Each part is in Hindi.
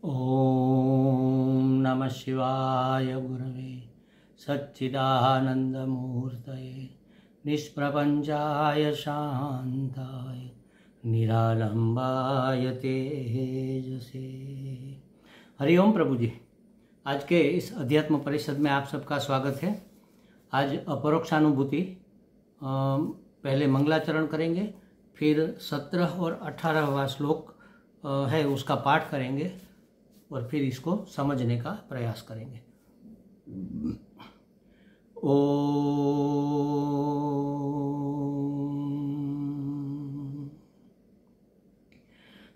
ओम नमः शिवाय गुरवे सच्चिदानंदमूर्तये निष्प्रपंचाय शांताय निरालंबाय तेजसे। हरिओम प्रभु जी। आज के इस अध्यात्म परिषद में आप सबका स्वागत है। आज अपरोक्षानुभूति पहले मंगलाचरण करेंगे, फिर 17 और 18वां श्लोक है उसका पाठ करेंगे और फिर इसको समझने का प्रयास करेंगे। ओम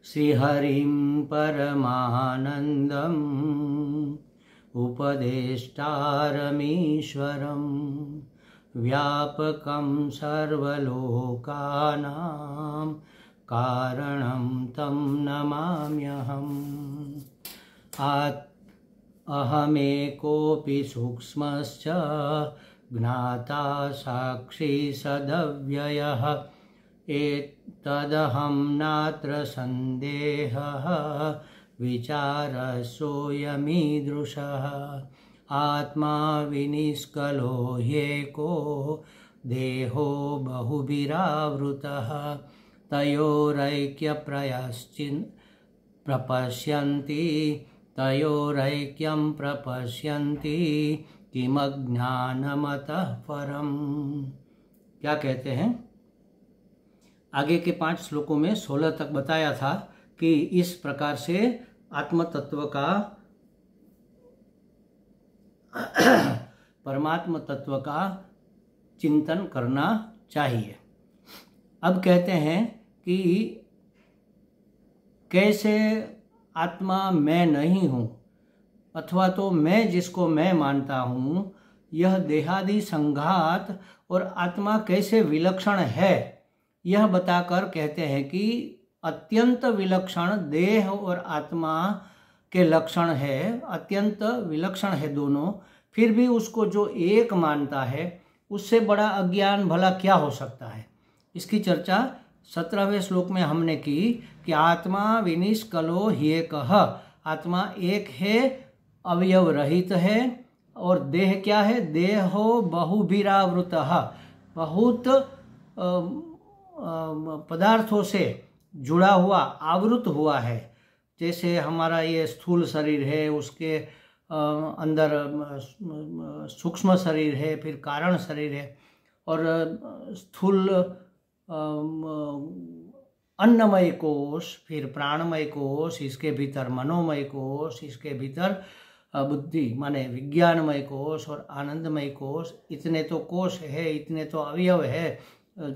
श्रीहरिं परमानंदं उपदेष्टारमीश्वरं व्यापकं सर्वलोकानां कारणं तं नमाम्यहम्। अहमेकोऽपि सूक्ष्मश्च ज्ञाता साक्षी सदव्ययः एतदहं नात्र सन्देहः विचारसोऽयमीदृशः। आत्मा विनिष्कलो ह्येको देहो बहुभिरावृतः तयोरैक्यं प्रपश्यन्ति किमज्ञानमतः परम्। क्या कहते हैं? आगे के 5 श्लोकों में 16 तक बताया था कि इस प्रकार से आत्म तत्व का परमात्म तत्व का चिंतन करना चाहिए। अब कहते हैं कि कैसे आत्मा मैं नहीं हूँ, अथवा तो मैं जिसको मैं मानता हूँ, यह देहादि संघात और आत्मा कैसे विलक्षण है, यह बताकर कहते हैं कि अत्यंत विलक्षण देह और आत्मा के लक्षण है, अत्यंत विलक्षण है दोनों। फिर भी उसको जो एक मानता है उससे बड़ा अज्ञान भला क्या हो सकता है। इसकी चर्चा 17वें श्लोक में हमने की कि आत्मा विनिष्कलो ह्येकः, आत्मा एक है, अवयव रहित है, और देह क्या है? देहो बहुभिरावृतः, बहुत पदार्थों से जुड़ा हुआ, आवृत हुआ है। जैसे हमारा ये स्थूल शरीर है, उसके अंदर सूक्ष्म शरीर है, फिर कारण शरीर है, और स्थूल अन्नमय कोश, फिर प्राणमय कोश, इसके भीतर मनोमय कोश, इसके भीतर बुद्धि माने विज्ञानमय कोश और आनंदमय कोश। इतने तो कोश है, इतने तो अवयव है,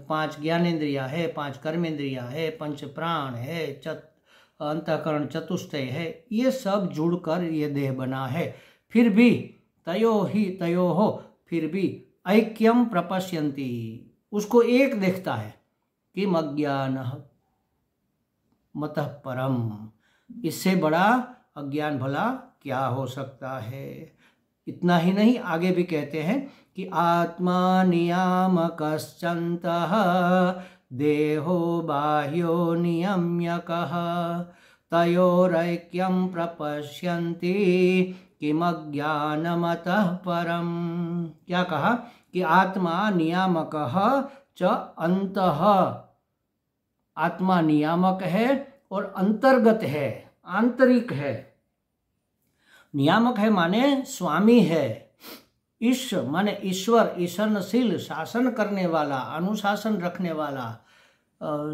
5 ज्ञानेन्द्रिया है, 5 कर्मेंद्रिया है, 5 प्राण है, अंतःकरण चतुष्टय है। ये सब जुड़कर ये देह बना है। फिर भी तयोः, फिर भी ऐक्यम प्रपश्यन्ति, उसको एक देखता है। किम अज्ञानः मतः परम, इससे बड़ा अज्ञान भला क्या हो सकता है। इतना ही नहीं, आगे भी कहते हैं कि आत्मा नियामकश्चन्तः देहो बाह्यो नियम्यकः तयोरैक्यं प्रपश्यन्ति किमज्ञानमतः परम। क्या कहा कि आत्मा नियामकः च अंतः, आत्मा नियामक है और अंतर्गत है, आंतरिक है। नियामक है माने स्वामी है, ईश माने ईश्वर, ईशनशील, शासन करने वाला, अनुशासन रखने वाला,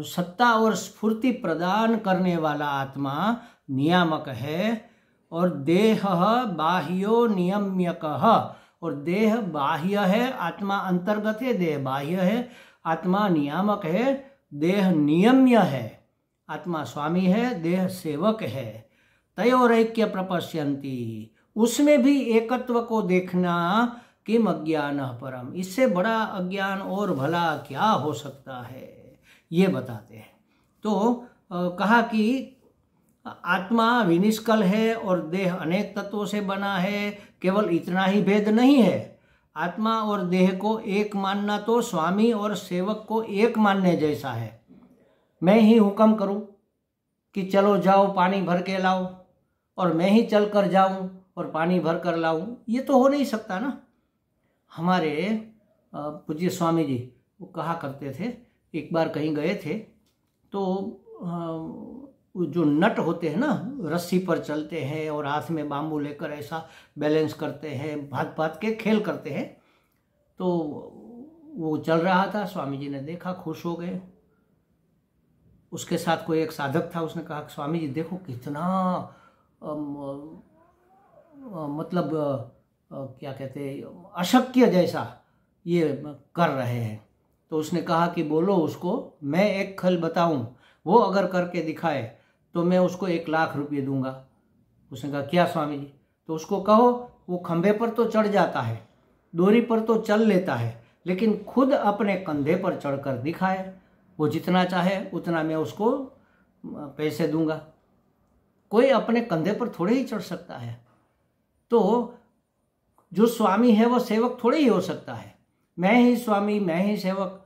सत्ता और स्फूर्ति प्रदान करने वाला आत्मा नियामक है। और देह बाह्यो नियम्यकः, और देह बाह्य है, आत्मा अंतर्गत है, देह बाह्य है। आत्मा नियामक है, देह नियम्य है। आत्मा स्वामी है, देह सेवक है। तयोरैक्य प्रपश्यन्ति, उसमें भी एकत्व को देखना। किम अज्ञानः परम, इससे बड़ा अज्ञान और भला क्या हो सकता है, ये बताते हैं। तो कहा कि आत्मा विनिष्कल है और देह अनेक तत्वों से बना है। केवल इतना ही भेद नहीं है, आत्मा और देह को एक मानना तो स्वामी और सेवक को एक मानने जैसा है। मैं ही हुक्म करूं कि चलो जाओ पानी भर के लाओ, और मैं ही चल कर जाऊँ और पानी भर कर लाऊँ, ये तो हो नहीं सकता ना। हमारे पूज्य स्वामी जी वो कहा करते थे, एक बार कहीं गए थे तो जो नट होते हैं ना, रस्सी पर चलते हैं और हाथ में बाम्बू लेकर ऐसा बैलेंस करते हैं, भात भात के खेल करते हैं। तो वो चल रहा था, स्वामी जी ने देखा, खुश हो गए। उसके साथ कोई एक साधक था, उसने कहा स्वामी जी देखो कितना मतलब क्या कहते हैं, अशक्य जैसा ये कर रहे हैं। तो उसने कहा कि बोलो उसको, मैं एक खल बताऊं, वो अगर करके दिखाए तो मैं उसको 1 लाख रुपये दूंगा। उसने कहा क्या स्वामी जी? तो उसको कहो वो खंभे पर तो चढ़ जाता है, डोरी पर तो चल लेता है, लेकिन खुद अपने कंधे पर चढ़कर दिखाए, वो जितना चाहे उतना मैं उसको पैसे दूंगा। कोई अपने कंधे पर थोड़े ही चढ़ सकता है। तो जो स्वामी है वो सेवक थोड़े ही हो सकता है। मैं ही स्वामी मैं ही सेवक,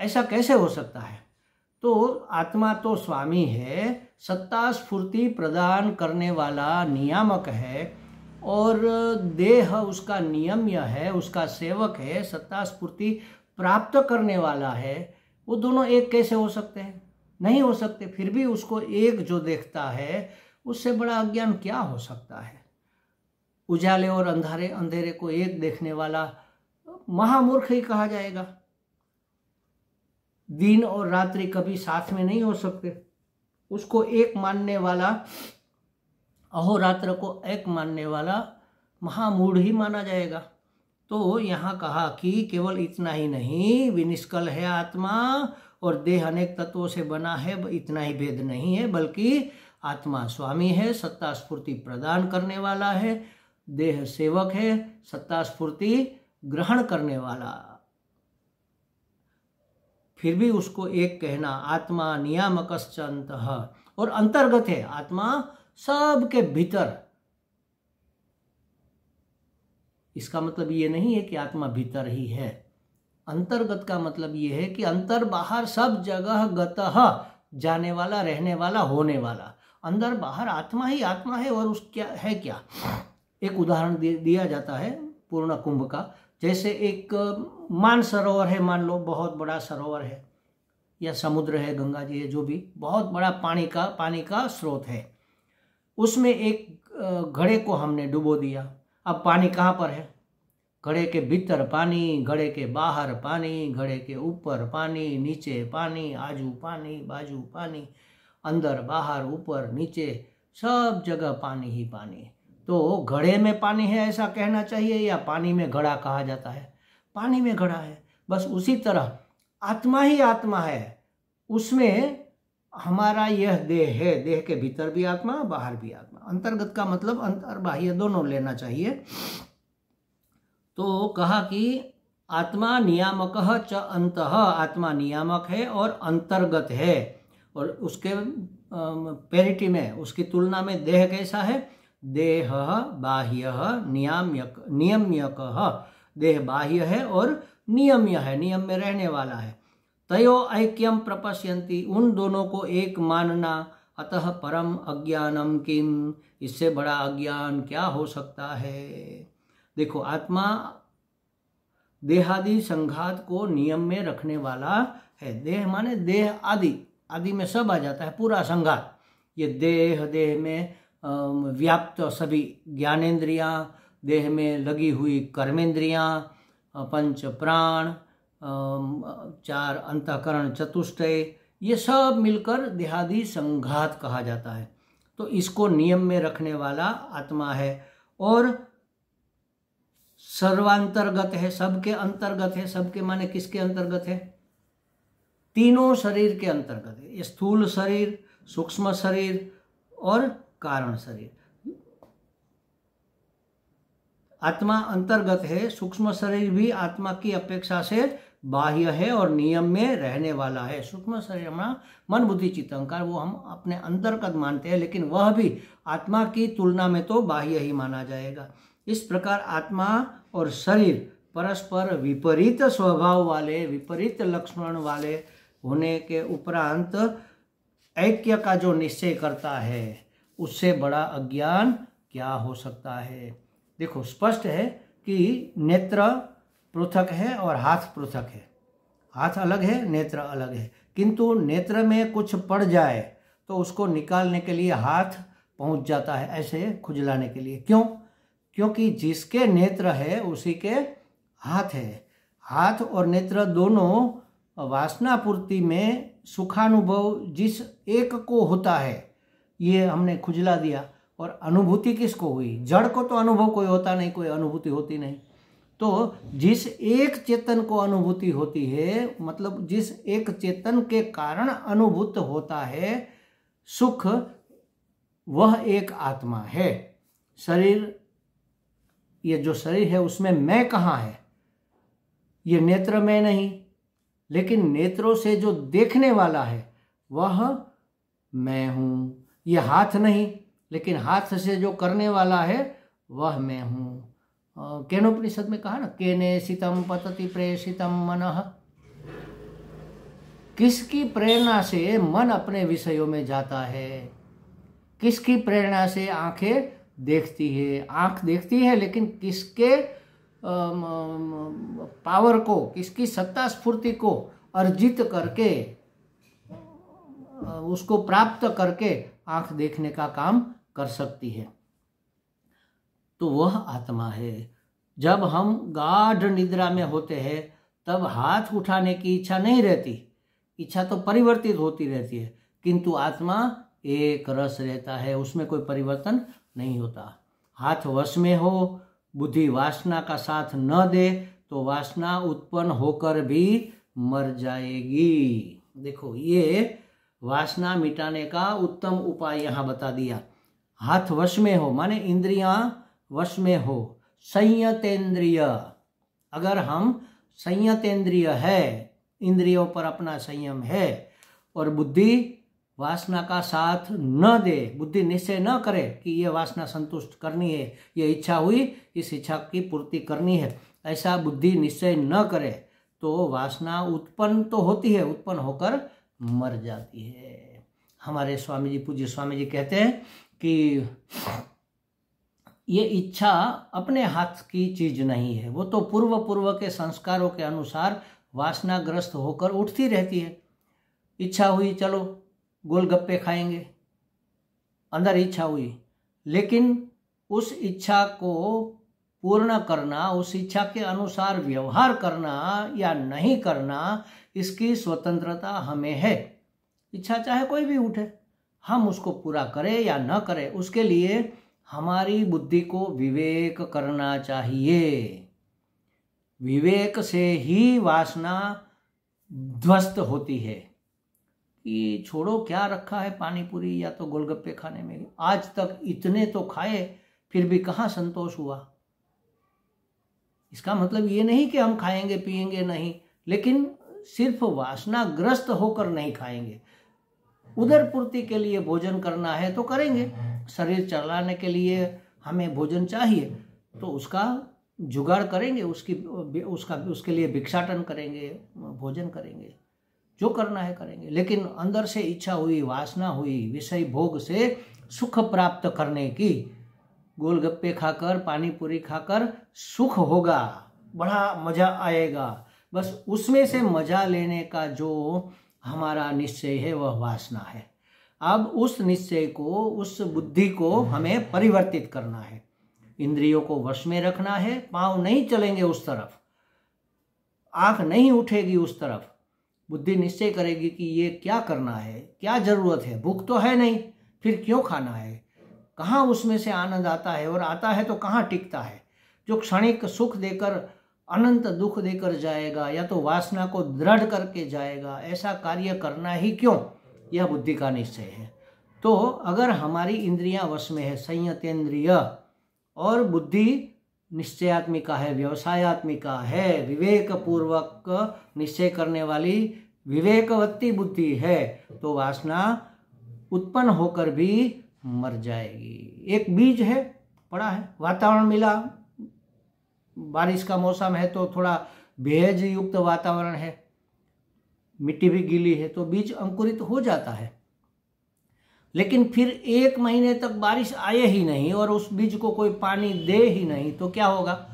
ऐसा कैसे हो सकता है? तो आत्मा तो स्वामी है, सत्ता स्फूर्ति प्रदान करने वाला नियामक है, और देह उसका नियम्य है, उसका सेवक है, सत्ता स्फूर्ति प्राप्त करने वाला है। वो दोनों एक कैसे हो सकते हैं? नहीं हो सकते। फिर भी उसको एक जो देखता है, उससे बड़ा अज्ञान क्या हो सकता है? उजाले और अंधेरे को एक देखने वाला महामूर्ख ही कहा जाएगा। दिन और रात्रि कभी साथ में नहीं हो सकते। उसको एक मानने वाला, अहोरात्र को एक मानने वाला महामूढ़ ही माना जाएगा। तो यहाँ कहा कि केवल इतना ही नहीं, विनिष्कल है आत्मा और देह अनेक तत्वों से बना है, इतना ही भेद नहीं है, बल्कि आत्मा स्वामी है, सत्ता स्फूर्ति प्रदान करने वाला है, देह सेवक है, सत्ता स्फूर्ति ग्रहण करने वाला। फिर भी उसको एक कहना, आत्मा नियामकश्च अन्तः, और अंतर्गत है आत्मा सबके भीतर। इसका मतलब ये नहीं है कि आत्मा भीतर ही है। अंतर्गत का मतलब ये है कि अंतर बाहर सब जगह गतः, जाने वाला, रहने वाला, होने वाला। अंदर बाहर आत्मा ही आत्मा है। और उस क्या है, क्या एक उदाहरण दिया जाता है पूर्ण कुंभ का। जैसे एक मानसरोवर है, मान लो बहुत बड़ा सरोवर है या समुद्र है, गंगा जी है, जो भी बहुत बड़ा पानी का स्रोत है। उसमें एक घड़े को हमने डुबो दिया। अब पानी कहाँ पर है? घड़े के भीतर पानी, घड़े के बाहर पानी, घड़े के ऊपर पानी, नीचे पानी, आजू पानी, बाजू पानी, अंदर बाहर ऊपर नीचे सब जगह पानी ही पानी। तो घड़े में पानी है ऐसा कहना चाहिए, या पानी में घड़ा कहा जाता है? पानी में घड़ा है। बस उसी तरह आत्मा ही आत्मा है, उसमें हमारा यह देह है, देह के भीतर भी आत्मा, बाहर भी आत्मा। अंतर्गत का मतलब अंतर बाह्य दोनों लेना चाहिए। तो कहा कि आत्मा नियामकः च अन्तः, आत्मा नियामक है और अंतर्गत है। और उसके पेरिटी में, उसकी तुलना में देह कैसा है? देह बाह्यः नियम्यकः, देह बाह्य है और नियम्य है, नियम में रहने वाला है। तयो ऐक्यम प्रपश्यन्ति, उन दोनों को एक मानना। अतः परम अज्ञानम किम, इससे बड़ा अज्ञान क्या हो सकता है? देखो, आत्मा देहादि संघात को नियम में रखने वाला है। देह माने देह आदि, आदि में सब आ जाता है, पूरा संघात। ये देह में व्याप्त सभी ज्ञानेन्द्रियां, देह में लगी हुई कर्मेंद्रियां, 5 प्राण, 4 अंतःकरण, चतुष्टय, ये सब मिलकर देहादि संघात कहा जाता है। तो इसको नियम में रखने वाला आत्मा है। और सर्वांतर्गत है, सबके अंतर्गत है। सबके माने किसके अंतर्गत है? तीनों शरीर के अंतर्गत है। स्थूल शरीर, सूक्ष्म शरीर और कारण शरीर। आत्मा अंतर्गत है। सूक्ष्म शरीर भी आत्मा की अपेक्षा से बाह्य है और नियम में रहने वाला है। सूक्ष्म शरीर हमारा मन बुद्धि चित्त अहंकार, वो हम अपने अंतर्गत मानते हैं, लेकिन वह भी आत्मा की तुलना में तो बाह्य ही माना जाएगा। इस प्रकार आत्मा और शरीर परस्पर विपरीत स्वभाव वाले, विपरीत लक्षण वाले होने के उपरांत ऐक्य का जो निश्चय करता है, उससे बड़ा अज्ञान क्या हो सकता है। देखो स्पष्ट है कि नेत्र पृथक है और हाथ पृथक है। हाथ अलग है, नेत्र अलग है, किंतु नेत्र में कुछ पड़ जाए तो उसको निकालने के लिए हाथ पहुंच जाता है, ऐसे खुजलाने के लिए। क्यों? क्योंकि जिसके नेत्र है उसी के हाथ है। हाथ और नेत्र दोनों वासना पूर्ति में सुखानुभव जिस एक को होता है, ये हमने खुजला दिया। और अनुभूति किसको हुई? जड़ को तो अनुभव कोई होता नहीं, कोई अनुभूति होती नहीं। तो जिस एक चेतन को अनुभूति होती है, मतलब जिस एक चेतन के कारण अनुभूत होता है सुख, वह एक आत्मा है। शरीर, ये जो शरीर है उसमें मैं कहाँ है? ये नेत्र में नहीं, लेकिन नेत्रों से जो देखने वाला है वह मैं हूँ। ये हाथ नहीं, लेकिन हाथ से जो करने वाला है वह मैं हूँ। केनोपनिषद में कहा ना, केने सितम पतति प्रेषितम मनः। किसकी प्रेरणा से मन अपने विषयों में जाता है? किसकी प्रेरणा से आंखें देखती है? आंख देखती है, लेकिन किसके पावर को, किसकी सत्ता स्फूर्ति को अर्जित करके, उसको प्राप्त करके आंख देखने का काम कर सकती है? तो वह आत्मा है। जब हम गाढ़ निद्रा में होते हैं तब हाथ उठाने की इच्छा नहीं रहती, इच्छा तो परिवर्तित होती रहती है, किंतु आत्मा एक रस रहता है, उसमें कोई परिवर्तन नहीं होता। हाथ वश में हो, बुद्धि वासना का साथ न दे तो वासना उत्पन्न होकर भी मर जाएगी। देखो ये वासना मिटाने का उत्तम उपाय यहाँ बता दिया। हाथ वश में हो माने इंद्रियां वश में हो, संयतेंद्रिय। अगर हम संयतेंद्रिय है, इंद्रियों पर अपना संयम है, और बुद्धि वासना का साथ न दे, बुद्धि निश्चय न करे कि ये वासना संतुष्ट करनी है, ये इच्छा हुई, इस इच्छा की पूर्ति करनी है, ऐसा बुद्धि निश्चय न करे तो वासना उत्पन्न तो होती है, उत्पन्न होकर मर जाती है। हमारे स्वामी जी, पूज्य स्वामी जी कहते हैं कि ये इच्छा अपने हाथ की चीज नहीं है, वो तो पूर्व के संस्कारों के अनुसार वासनाग्रस्त होकर उठती रहती है। इच्छा हुई, चलो गोलगप्पे खाएंगे, अंदर इच्छा हुई, लेकिन उस इच्छा को पूर्ण करना, उस इच्छा के अनुसार व्यवहार करना या नहीं करना, इसकी स्वतंत्रता हमें है। इच्छा चाहे कोई भी उठे, हम उसको पूरा करें या न करें, उसके लिए हमारी बुद्धि को विवेक करना चाहिए। विवेक से ही वासना ध्वस्त होती है कि छोड़ो क्या रखा है पानी पूरी या तो गोलगप्पे खाने में, आज तक इतने तो खाए फिर भी कहाँ संतोष हुआ। इसका मतलब ये नहीं कि हम खाएंगे पिएंगे नहीं, लेकिन सिर्फ वासनाग्रस्त होकर नहीं खाएंगे। उदर पूर्ति के लिए भोजन करना है तो करेंगे, शरीर चलाने के लिए हमें भोजन चाहिए तो उसका जुगाड़ करेंगे, उसके लिए भिक्षाटन करेंगे, भोजन करेंगे, जो करना है करेंगे। लेकिन अंदर से इच्छा हुई, वासना हुई विषय भोग से सुख प्राप्त करने की, गोलगप्पे खाकर पानी पूरी खाकर सुख होगा, बड़ा मजा आएगा, बस उसमें से मजा लेने का जो हमारा निश्चय है वह वासना है। अब उस निश्चय को, उस बुद्धि को हमें परिवर्तित करना है, इंद्रियों को वश में रखना है। पांव नहीं चलेंगे उस तरफ, आंख नहीं उठेगी उस तरफ, बुद्धि निश्चय करेगी कि ये क्या करना है, क्या जरूरत है, भूख तो है नहीं, फिर क्यों खाना है, कहाँ उसमें से आनंद आता है, और आता है तो कहाँ टिकता है। जो क्षणिक सुख देकर अनंत दुख देकर जाएगा या तो वासना को दृढ़ करके जाएगा, ऐसा कार्य करना ही क्यों, यह बुद्धि का निश्चय है। तो अगर हमारी इंद्रियां वश में है, संयतेंद्रिय, और बुद्धि निश्चयात्मिका है, व्यवसायत्मिका है, विवेक पूर्वक निश्चय करने वाली विवेकवती बुद्धि है, तो वासना उत्पन्न होकर भी मर जाएगी। एक बीज है, पड़ा है, वातावरण मिला, बारिश का मौसम है तो थोड़ा भेज युक्त वातावरण है, मिट्टी भी गीली है तो बीज अंकुरित हो जाता है। लेकिन फिर 1 महीने तक बारिश आए ही नहीं और उस बीज को कोई पानी दे ही नहीं, तो क्या होगा?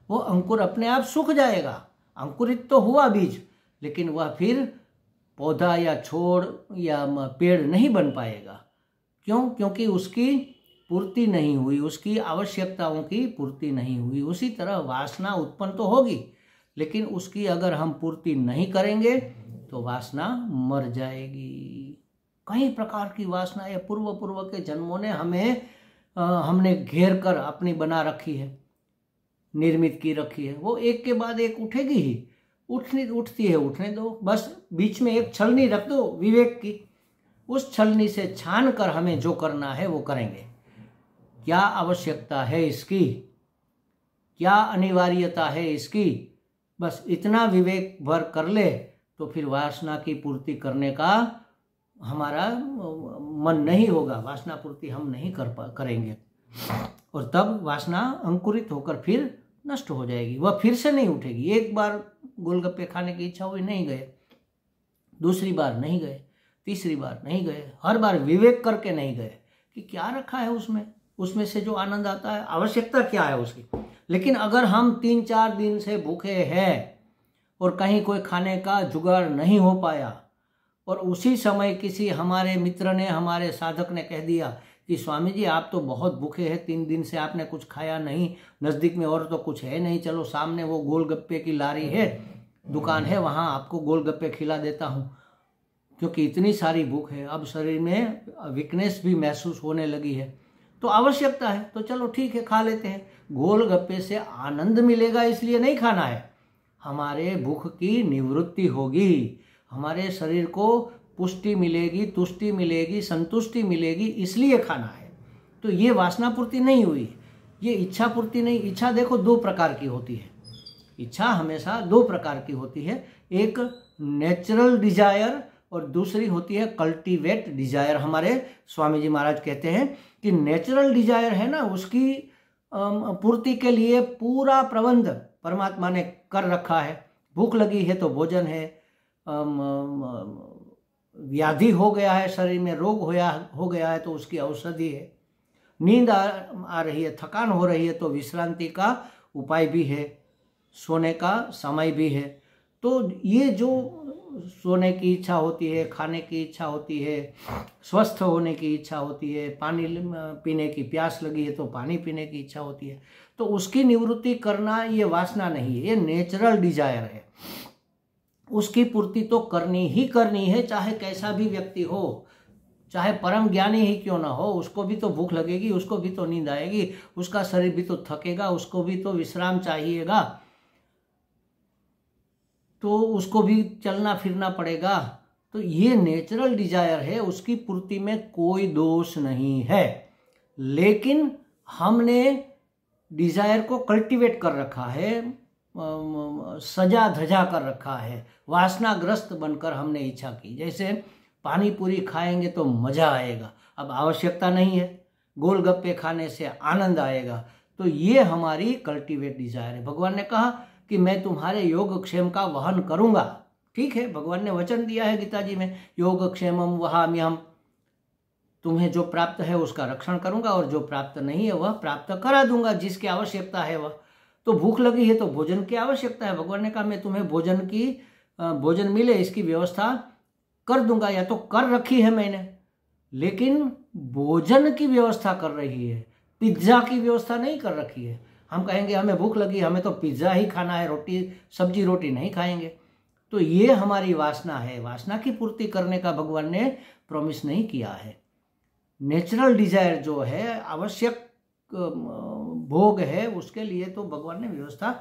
वो अंकुर अपने आप सूख जाएगा। अंकुरित तो हुआ बीज, लेकिन वह फिर पौधा या छोड़ या पेड़ नहीं बन पाएगा। क्यों? क्योंकि उसकी पूर्ति नहीं हुई, उसकी आवश्यकताओं की पूर्ति नहीं हुई। उसी तरह वासना उत्पन्न तो होगी, लेकिन उसकी अगर हम पूर्ति नहीं करेंगे तो वासना मर जाएगी। कई प्रकार की वासनाएं पूर्व के जन्मों ने हमने घेर कर अपनी बना रखी है, निर्मित की रखी है। वो एक के बाद एक उठेगी ही, उठती है, उठने दो। बस बीच में एक छलनी रख दो विवेक की, उस छलनी से छान कर हमें जो करना है वो करेंगे। क्या आवश्यकता है इसकी, क्या अनिवार्यता है इसकी, बस इतना विवेक भर कर ले तो फिर वासना की पूर्ति करने का हमारा मन नहीं होगा, वासना पूर्ति हम नहीं करेंगे, और तब वासना अंकुरित होकर फिर नष्ट हो जाएगी। वह फिर से नहीं उठेगी। एक बार गोलगप्पे खाने की इच्छा हुई, नहीं गए, दूसरी बार नहीं गए, तीसरी बार नहीं गए, हर बार विवेक करके नहीं गए कि क्या रखा है उसमें से जो आनंद आता है, आवश्यकता क्या है उसकी। लेकिन अगर हम 3-4 दिन से भूखे हैं और कहीं कोई खाने का जुगाड़ नहीं हो पाया, और उसी समय किसी हमारे मित्र ने, हमारे साधक ने कह दिया कि स्वामी जी आप तो बहुत भूखे हैं, 3 दिन से आपने कुछ खाया नहीं, नज़दीक में और तो कुछ है नहीं, चलो सामने वो गोलगप्पे की लारी है, दुकान है, वहाँ आपको गोलगप्पे खिला देता हूँ, क्योंकि इतनी सारी भूख है, अब शरीर में वीकनेस भी महसूस होने लगी है, तो आवश्यकता है, तो चलो ठीक है खा लेते हैं। गोलगप्पे से आनंद मिलेगा इसलिए नहीं खाना है, हमारे भूख की निवृत्ति होगी, हमारे शरीर को पुष्टि मिलेगी, तुष्टि मिलेगी, संतुष्टि मिलेगी, इसलिए खाना है। तो ये वासना पूर्ति नहीं हुई, ये इच्छा पूर्ति नहीं। इच्छा देखो 2 प्रकार की होती है, इच्छा हमेशा 2 प्रकार की होती है, एक नेचुरल डिजायर और दूसरी होती है कल्टीवेट डिजायर। हमारे स्वामी जी महाराज कहते हैं कि नेचुरल डिजायर है ना, उसकी पूर्ति के लिए पूरा प्रबंध परमात्मा ने कर रखा है। भूख लगी है तो भोजन है, व्याधि हो गया है, शरीर में रोग हो गया है तो उसकी औषधि है, नींद आ रही है, थकान हो रही है तो विश्रांति का उपाय भी है, सोने का समय भी है। तो ये जो सोने की इच्छा होती है, खाने की इच्छा होती है, स्वस्थ होने की इच्छा होती है, पानी पीने की प्यास लगी है तो पानी पीने की इच्छा होती है, तो उसकी निवृत्ति करना ये वासना नहीं है, ये नेचुरल डिजायर है। उसकी पूर्ति तो करनी ही करनी है, चाहे कैसा भी व्यक्ति हो, चाहे परम ज्ञानी ही क्यों ना हो, उसको भी तो भूख लगेगी, उसको भी तो नींद आएगी, उसका शरीर भी तो थकेगा, उसको भी तो विश्राम चाहिएगा, तो उसको भी चलना फिरना पड़ेगा। तो ये नेचुरल डिजायर है, उसकी पूर्ति में कोई दोष नहीं है, लेकिन हमने डिजायर को कल्टीवेट कर रखा है, सजा धजा कर रखा है, वासनाग्रस्त बनकर हमने इच्छा की। जैसे पानी पूरी खाएंगे तो मजा आएगा, अब आवश्यकता नहीं है, गोलगप्पे खाने से आनंद आएगा, तो ये हमारी कल्टीवेट डिजायर है। भगवान ने कहा कि मैं तुम्हारे योगक्षेम का वहन करूंगा, ठीक है, भगवान ने वचन दिया है गीता जी में, योगक्षेमम वहाम्यहम्, तुम्हें जो प्राप्त है उसका रक्षण करूंगा और जो प्राप्त नहीं है वह प्राप्त करा दूंगा, जिसकी आवश्यकता है वह। तो भूख लगी है तो भोजन की आवश्यकता है, भगवान ने कहा मैं तुम्हें भोजन मिले इसकी व्यवस्था कर दूंगा, या तो कर रखी है मैंने, लेकिन भोजन की व्यवस्था कर रही है, पिज्जा की व्यवस्था नहीं कर रखी है। हम कहेंगे हमें भूख लगी, हमें तो पिज्जा ही खाना है, रोटी सब्जी रोटी नहीं खाएंगे, तो ये हमारी वासना है। वासना की पूर्ति करने का भगवान ने प्रॉमिस नहीं किया है। नेचुरल डिजायर जो है, आवश्यक भोग है, उसके लिए तो भगवान ने व्यवस्था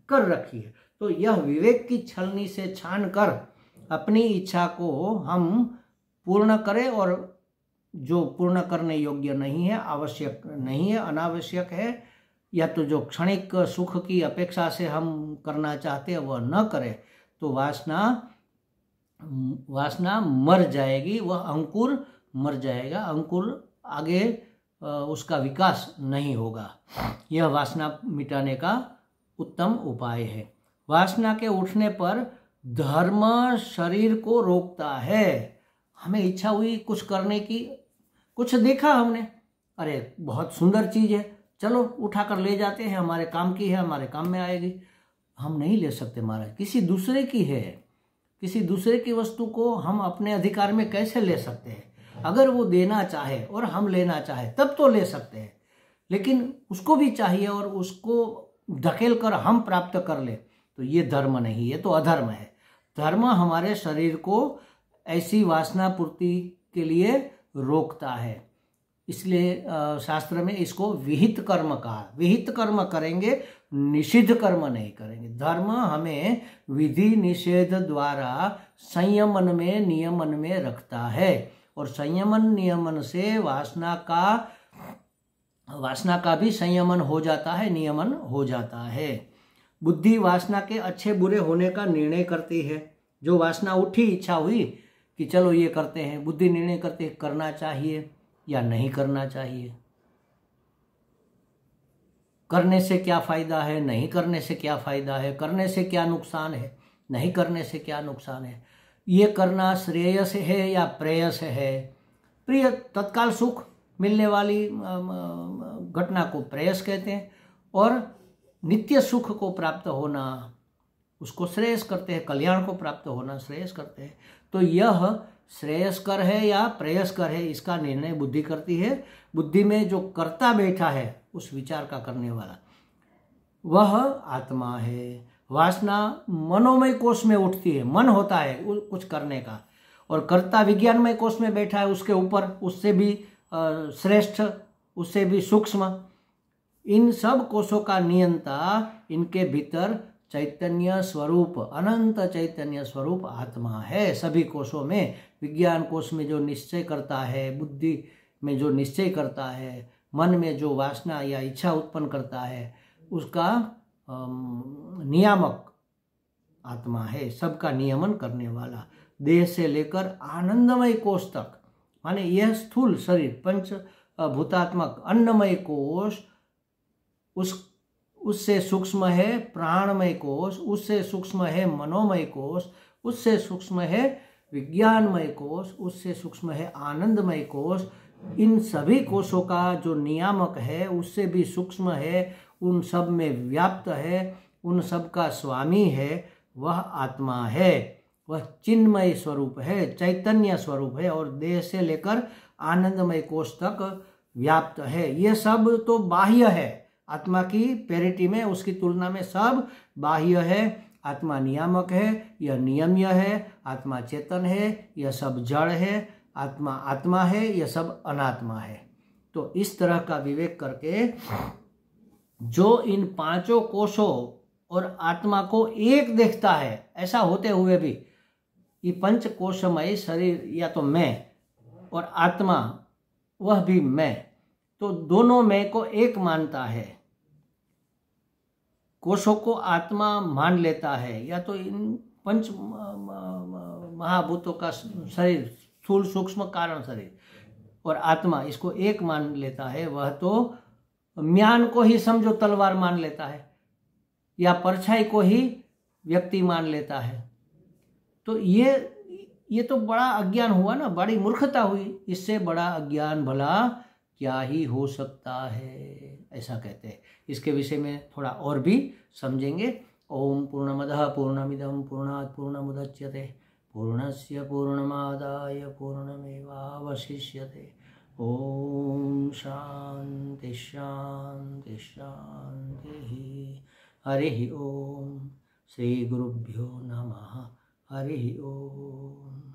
कर रखी है। तो यह विवेक की छलनी से छान कर अपनी इच्छा को हम पूर्ण करें, और जो पूर्ण करने योग्य नहीं है, आवश्यक नहीं है, अनावश्यक है, या तो जो क्षणिक सुख की अपेक्षा से हम करना चाहते हैं वह न करें, तो वासना मर जाएगी, वह अंकुर मर जाएगा, अंकुर आगे उसका विकास नहीं होगा। यह वासना मिटाने का उत्तम उपाय है। वासना के उठने पर धर्म शरीर को रोकता है। हमें इच्छा हुई कुछ करने की, कुछ देखा हमने, अरे बहुत सुंदर चीज़ है, चलो उठा कर ले जाते हैं, हमारे काम की है, हमारे काम में आएगी। हम नहीं ले सकते महाराज, किसी दूसरे की है, किसी दूसरे की वस्तु को हम अपने अधिकार में कैसे ले सकते हैं? अगर वो देना चाहे और हम लेना चाहे तब तो ले सकते हैं, लेकिन उसको भी चाहिए और उसको धकेल कर हम प्राप्त कर ले, तो ये धर्म नहीं, ये तो अधर्म है। धर्म हमारे शरीर को ऐसी वासना पूर्ति के लिए रोकता है, इसलिए शास्त्र में इसको विहित कर्म कहा। विहित कर्म करेंगे, निषिद्ध कर्म नहीं करेंगे। धर्म हमें विधि निषेध द्वारा संयमन में, नियमन में रखता है, और संयमन नियमन से वासना का भी संयमन हो जाता है, नियमन हो जाता है। बुद्धि वासना के अच्छे बुरे होने का निर्णय करती है। जो वासना उठी, इच्छा हुई कि चलो ये करते हैं, बुद्धि निर्णय करती है करना चाहिए या नहीं करना चाहिए, करने से क्या फायदा है, नहीं करने से क्या फायदा है, करने से क्या नुकसान है, नहीं करने से क्या नुकसान है, ये करना श्रेयस है या प्रेयस है। प्रिय तत्काल सुख मिलने वाली घटना को प्रेयस कहते हैं, और नित्य सुख को प्राप्त होना उसको श्रेयस करते हैं, कल्याण को प्राप्त होना श्रेयस करते हैं। तो यह श्रेयस्कर है या प्रेयस्कर है, इसका निर्णय बुद्धि करती है। बुद्धि में जो कर्ता बैठा है, उस विचार का करने वाला, वह आत्मा है। वासना मनोमय कोश में उठती है, मन होता है कुछ करने का, और कर्ता विज्ञानमय कोश में बैठा है, उसके ऊपर, उससे भी श्रेष्ठ, उससे भी सूक्ष्म। इन सब कोशों का नियंता इनके भीतर चैतन्य स्वरूप, अनंत चैतन्य स्वरूप आत्मा है। सभी कोशों में, विज्ञान कोश में जो निश्चय करता है, बुद्धि में जो निश्चय करता है, मन में जो वासना या इच्छा उत्पन्न करता है, उसका नियामक आत्मा है, सबका नियमन करने वाला। देह से लेकर आनंदमय कोश तक, माने यह स्थूल शरीर पंच भूतात्मक अन्नमय कोश, उससे सूक्ष्म है प्राणमय कोश, उससे सूक्ष्म है मनोमय कोश, उससे सूक्ष्म है विज्ञानमय कोश, उससे सूक्ष्म है आनंदमय कोश। इन सभी कोशों का जो नियामक है, उससे भी सूक्ष्म है, उन सब में व्याप्त है, उन सब का स्वामी है, वह आत्मा है। वह चिन्मय स्वरूप है, चैतन्य स्वरूप है, और देह से लेकर आनंदमय कोश तक व्याप्त है। ये सब तो बाह्य है, आत्मा की पेरिटी में, उसकी तुलना में सब बाह्य है। आत्मा नियामक है, यह नियम्य है। आत्मा चेतन है, यह सब जड़ है। आत्मा आत्मा है, यह सब अनात्मा है। तो इस तरह का विवेक करके जो इन पांचों कोशों और आत्मा को एक देखता है, ऐसा होते हुए भी ये पंच कोशमय शरीर या तो मैं और आत्मा वह भी मैं, तो दोनों मैं को एक मानता है, कोशों को आत्मा मान लेता है, या तो इन पंच महाभूतों का शरीर, स्थूल सूक्ष्म कारण शरीर और आत्मा, इसको एक मान लेता है। वह तो म्यान को ही समझो तलवार मान लेता है, या परछाई को ही व्यक्ति मान लेता है। तो ये तो बड़ा अज्ञान हुआ ना, बड़ी मूर्खता हुई। इससे बड़ा अज्ञान भला क्या ही हो सकता है, ऐसा कहते हैं। इसके विषय में थोड़ा और भी समझेंगे। ओम पूर्णमदः पूर्णमिदं पूर्णात् पूर्णमुदच्यते पूर्णस्य पूर्णमादाय पूर्णमेवावशिष्यते। ओम शांति शांति शांति। हरि ओम। श्री गुरुभ्यो नमः। हरि ओम।